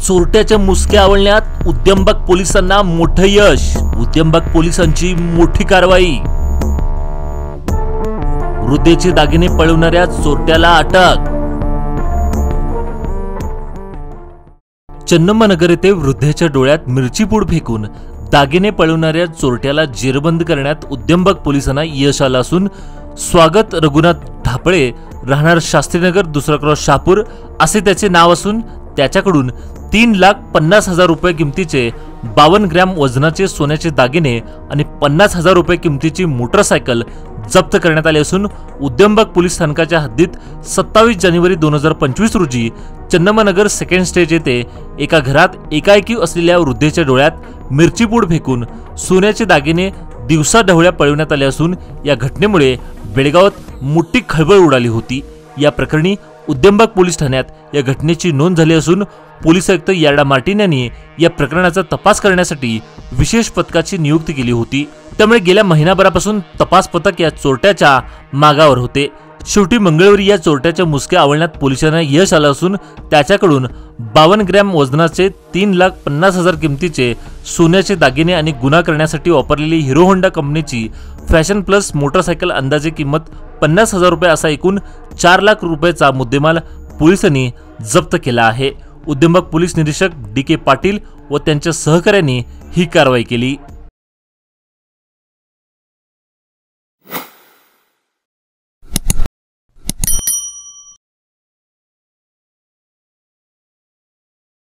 चोरट्याच्या मुसक्या आवळण्यात उद्यमबाग पोलिसांना मोठं यश। उद्यमबाग पोलिसांची मोठी कारवाई। वृद्धेचे दागिने पळवणाऱ्या चोरट्याला अटक। चन्नम्मानगर येथे वृद्धेच्या डोळ्यात मिरची पूड फेकून दागिने पळवणाऱ्या चोरट्याला जेरबंद करण्यात उद्यमबाग पोलिसांना यश आलं असून स्वागत रघुनाथ ढापळे राहणार शास्त्रीनगर दुसरा क्रॉस शहापूर असे त्याचे नाव असून त्याच्याकडून 3,50,000 रुपये किमतीचे 52 ग्रॅम वजनाचे सोन्याचे दागिने आणि 50,000 रुपये किमतीची मोटरसायकल जप्त करण्यात आली असून उद्यमबाग पोलीस स्थानकाच्या हद्दीत 27 जानेवारी 2025 रोजी चन्नम्मानगर सेकंड स्टेज येथे एका घरात एकाएकी असलेल्या वृद्धेच्या डोळ्यात मिरची पूड फेकून सोन्याचे दागिने दिवसा ढवळ्या पळवण्यात आले असून या घटनेमुळे बेळगावात मोठी खळबळ उडाली होती। या प्रकरणी उद्यमबाग पोलीस ठाण्यात या घटनेची नोंद झाली असून पोलीस आयुक्त यार्डा मार्टिन यांनी या प्रकरणाचा तपास करण्यासाठी विशेष पथकाची नियुक्ती केली होती। त्यामुळे गेल्या महिनाभरापासून तपास पथक या चोरट्याच्या मागावर होते। शेवटी मंगळवारी या चोरट्याच्या मुसक्या आवळण्यात पोलिसांना यश आलं असून त्याच्याकडून 52 ग्रॅम वजनाचे 3,50,000 किमतीचे सोन्याचे दागिने आणि गुन्हा करण्यासाठी वापरलेली हिरो होंडा कंपनीची फॅशन प्लस मोटरसायकल अंदाजे किंमत 50,000 रुपये असा एकूण 4 लाख रुपयाचा मुद्देमाल पोलिसांनी जप्त केला आहे। उद्यमबाग पोलीस निरीक्षक DK पाटील व त्यांच्या सहकाऱ्यांनी ही कारवाई केली।